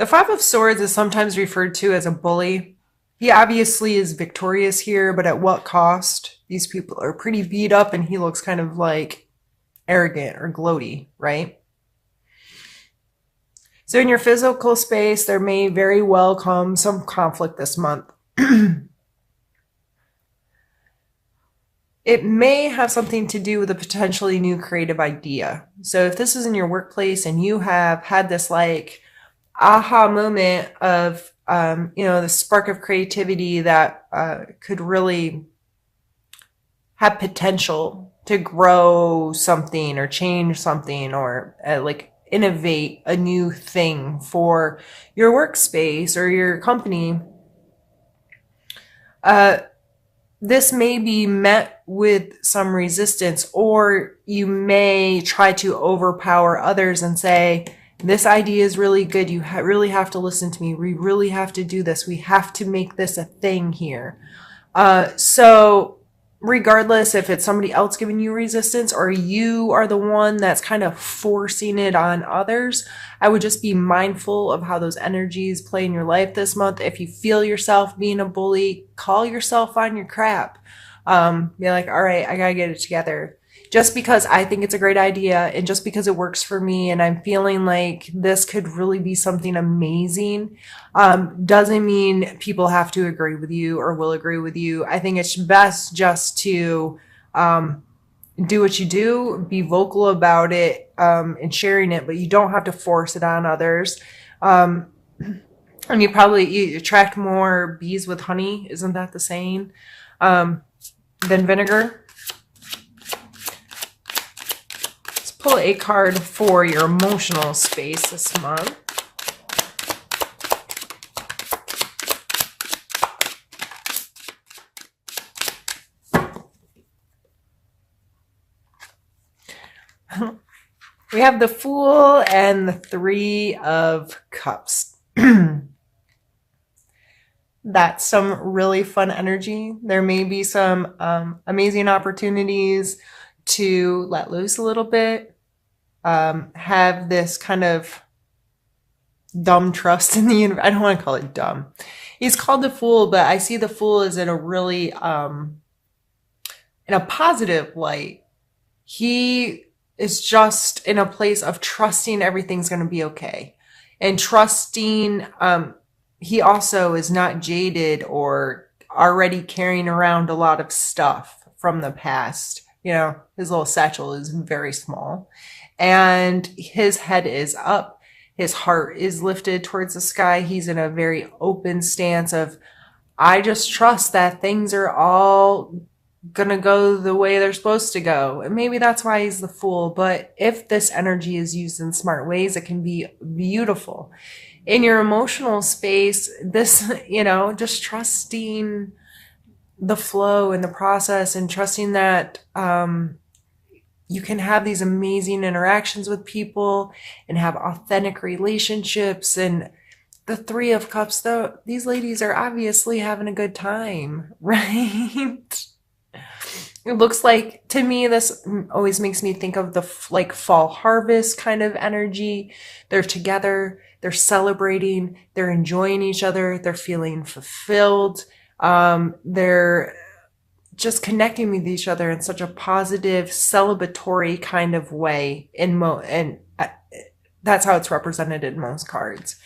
The Five of Swords is sometimes referred to as a bully. He obviously is victorious here, but at what cost? These people are pretty beat up and he looks kind of like arrogant or gloaty, right? So in your physical space, there may very well come some conflict this month. It may have something to do with a potentially new creative idea. So if this is in your workplace and you have had this like aha moment of, the spark of creativity that could really have potential to grow something or change something or like innovate a new thing for your workspace or your company, this may be met with some resistance, or you may try to overpower others and say, this idea is really good. You really have to listen to me. We really have to do this. We have to make this a thing here. So regardless if it's somebody else giving you resistance or you are the one that's kind of forcing it on others, I would just be mindful of how those energies play in your life this month. If you feel yourself being a bully, call yourself on your crap. Be like, all right, I gotta get it together. Just because I think it's a great idea and just because it works for me and I'm feeling like this could really be something amazing, doesn't mean people have to agree with you or will agree with you. I think it's best just to do what you do, be vocal about it, and sharing it, but you don't have to force it on others. And you attract more bees with honey, isn't that the saying? Than vinegar. Pull a card for your emotional space this month. We have the Fool and the Three of Cups. That's some really fun energy. There may be some amazing opportunities to let loose a little bit, have this kind of dumb trust in the universe. I don't want to call it dumb. He's called the Fool, but I see the Fool as in a really, in a positive light. He is just in a place of trusting everything's going to be okay. And trusting, he also is not jaded or already carrying around a lot of stuff from the past. His little satchel is very small and his head is up. His heart is lifted towards the sky. He's in a very open stance of, I just trust that things are all gonna go the way they're supposed to go. And maybe that's why he's the Fool. But if this energy is used in smart ways, it can be beautiful. In your emotional space, this, just trusting the flow and the process and trusting that you can have these amazing interactions with people and have authentic relationships. And the Three of Cups, though, these ladies are obviously having a good time, right? It looks like, to me, this always makes me think of the fall harvest kind of energy. They're together, they're celebrating, they're enjoying each other, they're feeling fulfilled. They're just connecting with each other in such a positive, celebratory kind of way. And that's how it's represented in most cards.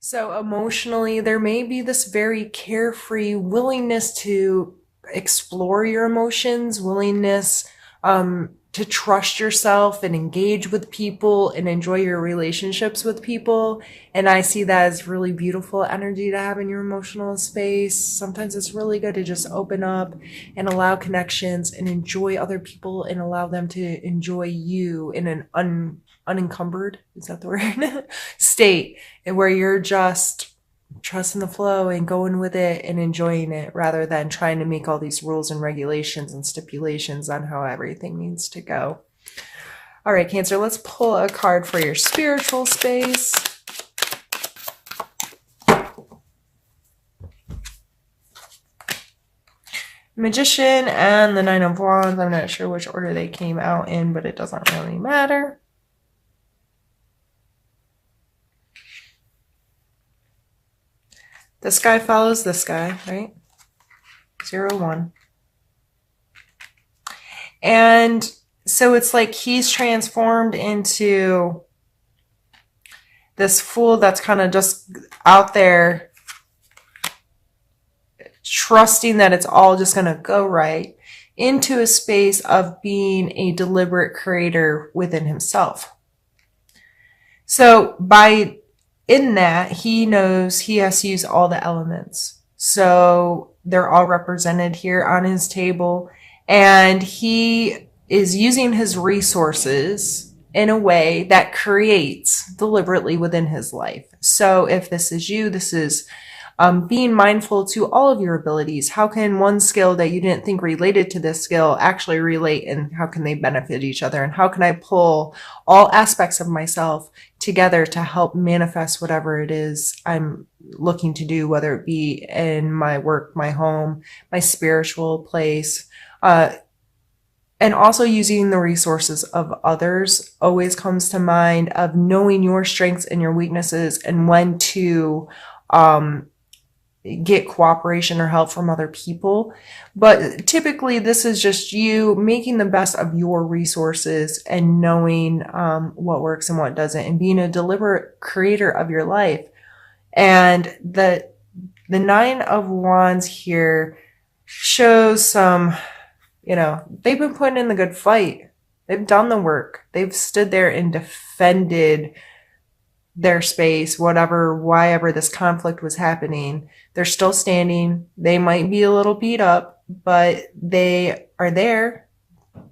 So emotionally, there may be this very carefree willingness to explore your emotions, willingness to trust yourself and engage with people and enjoy your relationships with people. And I see that as really beautiful energy to have in your emotional space. Sometimes it's really good to just open up and allow connections and enjoy other people and allow them to enjoy you in an unencumbered, is that the word? State, and where you're just trusting the flow and going with it and enjoying it rather than trying to make all these rules and regulations and stipulations on how everything needs to go. All right, Cancer, let's pull a card for your spiritual space. Magician and the Nine of Wands. I'm not sure which order they came out in, but it doesn't really matter. This guy follows this guy, right? 0, 1. And so it's like he's transformed into this fool that's kind of just out there trusting that it's all just going to go right, into a space of being a deliberate creator within himself. So in that, he knows he has to use all the elements. So they're all represented here on his table, and he is using his resources in a way that creates deliberately within his life. So if this is you, this is being mindful to all of your abilities. How can one skill that you didn't think related to this skill actually relate, and how can they benefit each other? And how can I pull all aspects of myself together to help manifest whatever it is I'm looking to do, whether it be in my work, my home, my spiritual place, and also using the resources of others always comes to mind, of knowing your strengths and your weaknesses and when to get cooperation or help from other people. But typically this is just you making the best of your resources and knowing what works and what doesn't, and being a deliberate creator of your life. And the 9 of Wands here shows some, they've been putting in the good fight. They've done the work. They've stood there and defended their space, why ever this conflict was happening. They're still standing. They might be a little beat up, but they are there.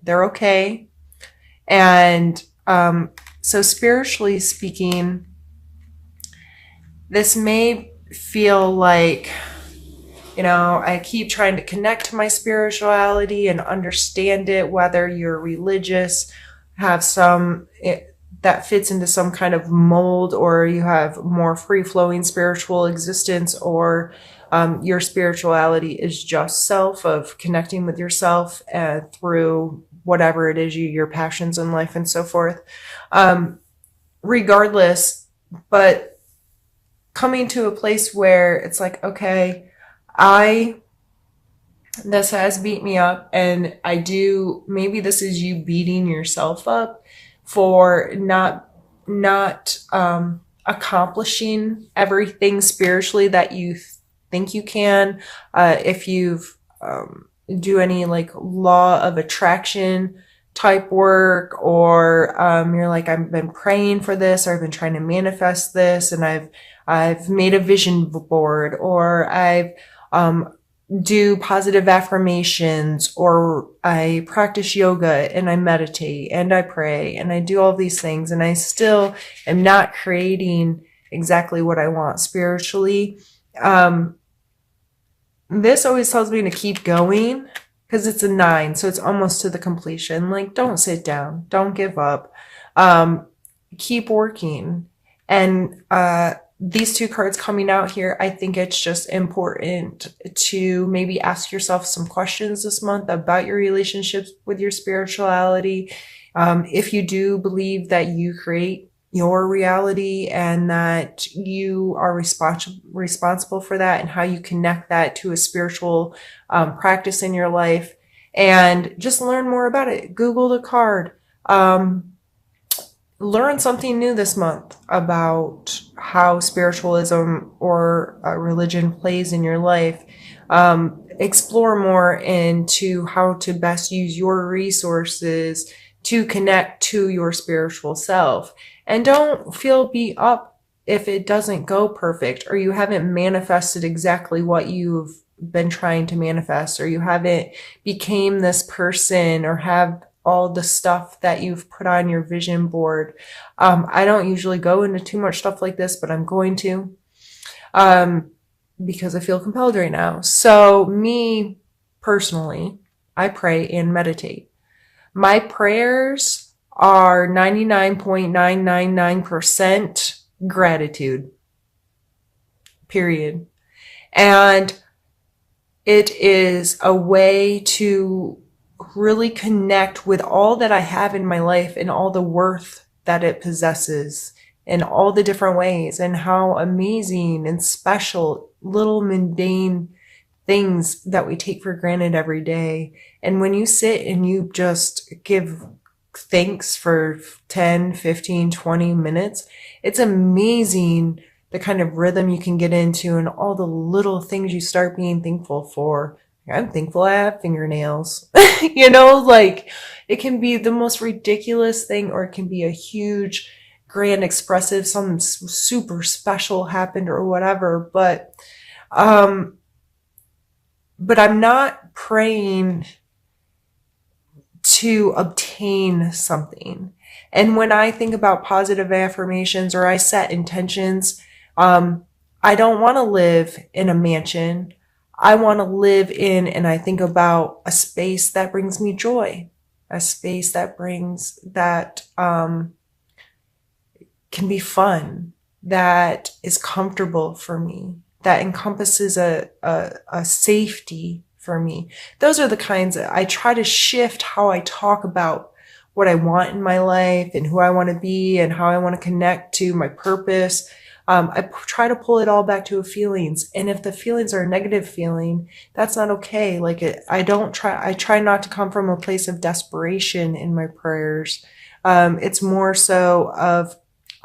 They're okay. And so spiritually speaking, this may feel like, I keep trying to connect to my spirituality and understand it, whether you're religious, have that fits into some kind of mold, or you have more free-flowing spiritual existence, or your spirituality is just self, of connecting with yourself through whatever it is, your passions in life and so forth. Regardless, but coming to a place where it's like, okay, this has beat me up, and maybe this is you beating yourself up for not accomplishing everything spiritually that you think you can. If you've do any like law of attraction type work, or you're like, I've been praying for this, or I've been trying to manifest this, and I've made a vision board, or I've do positive affirmations, or I practice yoga and I meditate and I pray and I do all these things, and I still am not creating exactly what I want spiritually. This always tells me to keep going, because it's a 9, so it's almost to the completion. Like, don't sit down, don't give up, keep working. And these 2 cards coming out here, I think it's just important to maybe ask yourself some questions this month about your relationships with your spirituality. If you do believe that you create your reality and that you are responsible for that, and how you connect that to a spiritual practice in your life, and just learn more about it. Google the card. Learn something new this month about how spiritualism or religion plays in your life. Explore more into how to best use your resources to connect to your spiritual self. And don't feel beat up if it doesn't go perfect, or you haven't manifested exactly what you've been trying to manifest, or you haven't became this person, or have all the stuff that you've put on your vision board. I don't usually go into too much stuff like this, but I'm going to, because I feel compelled right now. So me personally, I pray and meditate. My prayers are 99.999% gratitude, period. And it is a way to really connect with all that I have in my life and all the worth that it possesses in all the different ways, and how amazing and special little mundane things that we take for granted every day. And when you sit and you just give thanks for 10, 15, 20 minutes, it's amazing the kind of rhythm you can get into and all the little things you start being thankful for. I'm thankful I have fingernails. Like it can be the most ridiculous thing, or it can be a huge, grand, expressive, something super special happened or whatever. Um, but I'm not praying to obtain something. And when I think about positive affirmations or I set intentions, I don't want to live in a mansion. I want to live in, and I think about a space that brings me joy, a space that can be fun, that is comfortable for me, that encompasses a safety for me. Those are the kinds that I try to shift how I talk about what I want in my life and who I want to be and how I want to connect to my purpose. I try to pull it all back to feelings. And if the feelings are a negative feeling, that's not okay. I try not to come from a place of desperation in my prayers. It's more so of,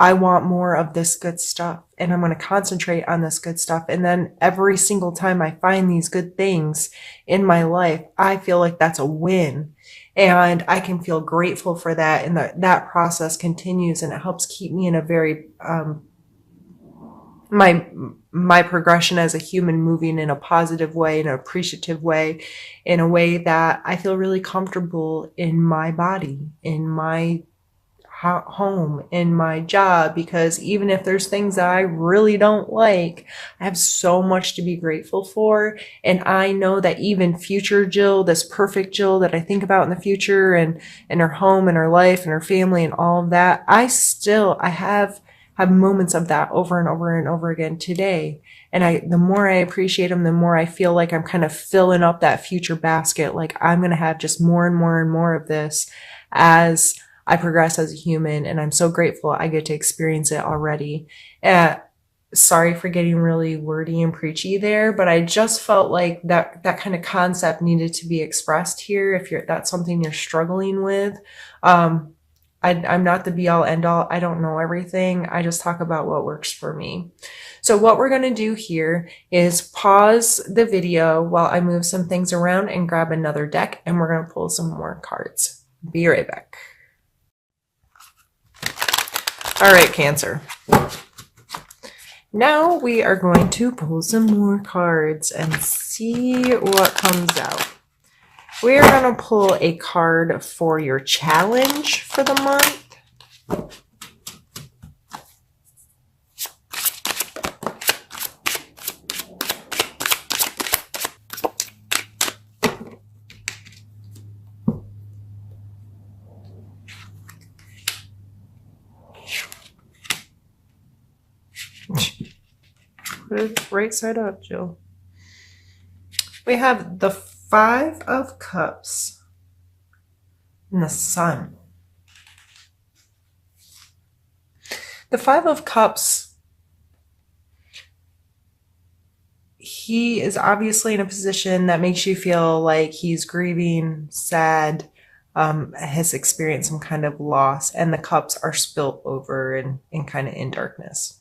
I want more of this good stuff, and I'm going to concentrate on this good stuff. And then every single time I find these good things in my life, I feel like that's a win, and I can feel grateful for that. And that process continues, and it helps keep me in a very, my progression as a human moving in a positive way, in an appreciative way, in a way that I feel really comfortable in my body, in my home, in my job, because even if there's things that I really don't like, I have so much to be grateful for. And I know that even future Jill, this perfect Jill that I think about in the future, and her home and her life and her family and all of that, I have moments of that over and over and over again today. And the more I appreciate them, the more I feel like I'm kind of filling up that future basket. Like I'm going to have just more and more and more of this as I progress as a human, and I'm so grateful I get to experience it already. Sorry for getting really wordy and preachy there, but I just felt like that kind of concept needed to be expressed here. If that's something you're struggling with, I'm not the be all end all. I don't know everything. I just talk about what works for me. So what we're going to do here is pause the video while I move some things around and grab another deck, and we're going to pull some more cards. Be right back. All right, Cancer. Now we are going to pull some more cards and see what comes out. We're going to pull a card for your challenge for the month. Put it right side up, Jill. We have the Five of Cups and the Sun. The Five of Cups, he is obviously in a position that makes you feel like he's grieving, sad, has experienced some kind of loss, and the cups are spilt over and kind of in darkness.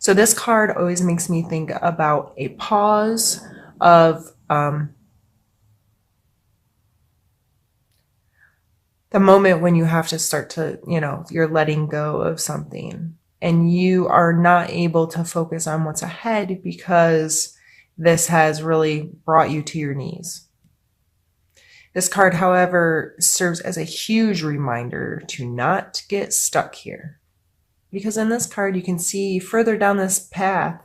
So this card always makes me think about a pause of the moment when you have to start to, you're letting go of something and you are not able to focus on what's ahead because this has really brought you to your knees. This card, however, serves as a huge reminder to not get stuck here. Because in this card, you can see further down this path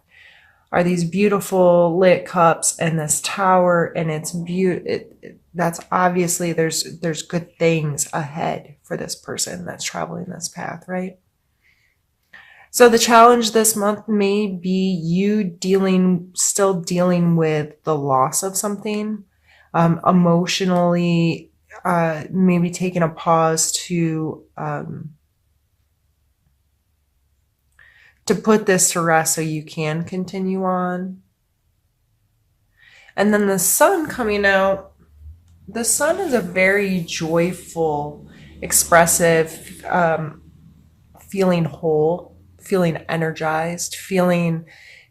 are these beautiful lit cups and this tower, and it's that's obviously there's good things ahead for this person that's traveling this path, right? So the challenge this month may be you still dealing with the loss of something, emotionally, maybe taking a pause to to put this to rest so you can continue on. And then the sun coming out, the sun is a very joyful, expressive, feeling whole, feeling energized, feeling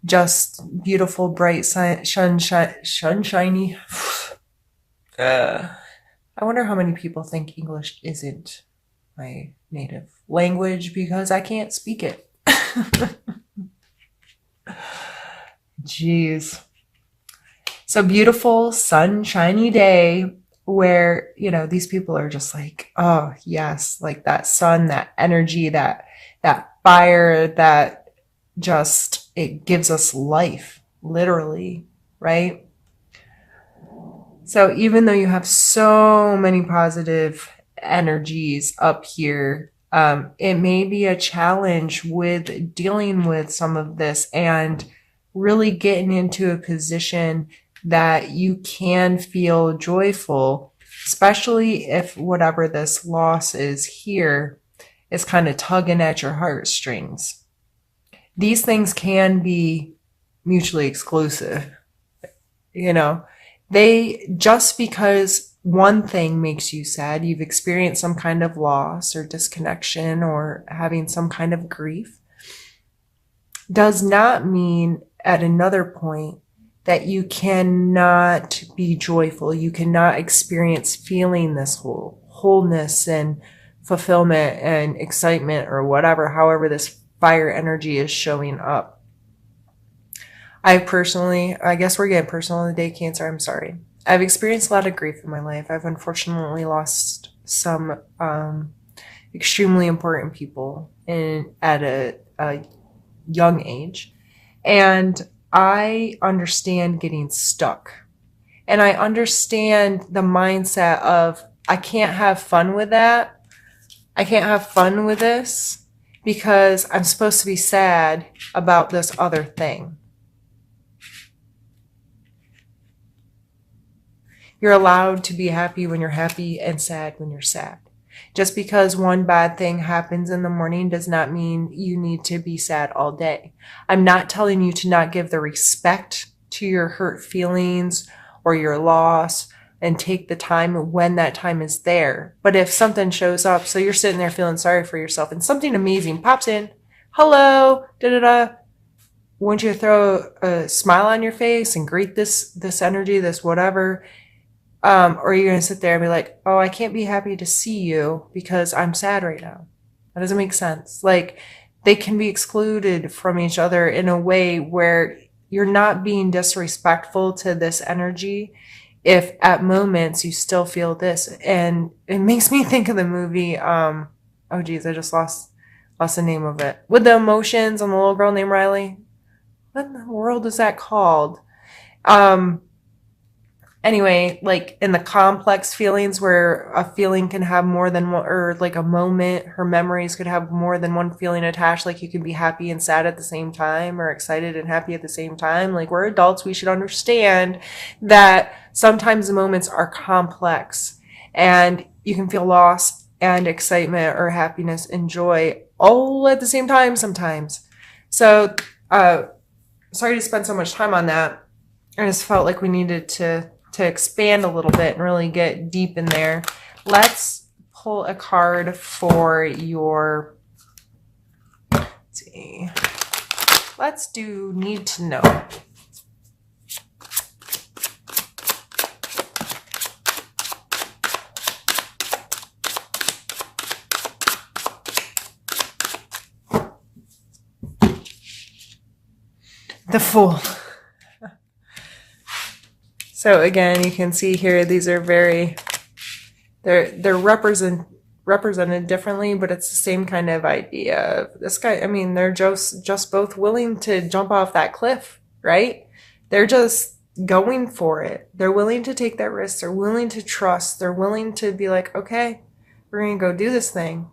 just beautiful, bright, sunshiny. I wonder how many people think English isn't my native language because I can't speak it. Jeez. So beautiful, sunshiny day where, you know, these people are just like, oh, yes, like that sun, that energy, that fire, that just, it gives us life, literally, right? So even though you have so many positive energies up here, it may be a challenge with dealing with some of this and really getting into a position that you can feel joyful, especially if whatever this loss is here is kind of tugging at your heartstrings. These things can be mutually exclusive, you know. They, just because one thing makes you sad, you've experienced some kind of loss or disconnection or having some kind of grief, does not mean at another point that you cannot be joyful. You cannot experience feeling this wholeness and fulfillment and excitement or whatever, however this fire energy is showing up. I personally, I guess we're getting personal today, Cancer, I'm sorry. I've experienced a lot of grief in my life. I've unfortunately lost some extremely important people at a young age. And I understand getting stuck. And I understand the mindset of, I can't have fun with that. I can't have fun with this because I'm supposed to be sad about this other thing. You're allowed to be happy when you're happy and sad when you're sad. Just because one bad thing happens in the morning does not mean you need to be sad all day. I'm not telling you to not give the respect to your hurt feelings or your loss and take the time when that time is there. But if something shows up, so you're sitting there feeling sorry for yourself and something amazing pops in, hello, da-da-da, wouldn't you throw a smile on your face and greet this energy, this whatever? Or are you going to sit there and be like, oh, I can't be happy to see you because I'm sad right now? That doesn't make sense. Like, they can be excluded from each other in a way where you're not being disrespectful to this energy if at moments you still feel this. And it makes me think of the movie, oh geez, I just lost the name of it. With the emotions and the little girl named Riley. What in the world is that called? Anyway, like in the complex feelings where a feeling can have more than one, or like a moment, her memories could have more than one feeling attached. Like you can be happy and sad at the same time or excited and happy at the same time. Like we're adults, we should understand that sometimes the moments are complex and you can feel loss and excitement or happiness and joy all at the same time sometimes. So, sorry to spend so much time on that. I just felt like we needed to expand a little bit and really get deep in there. Let's pull a card for your, let's see, let's do need to know. The Fool. So again, you can see here, these are very, they're represented differently, but it's the same kind of idea. This guy, I mean, they're just both willing to jump off that cliff, right? They're just going for it. They're willing to take that risk. They're willing to trust. They're willing to be like, okay, we're going to go do this thing.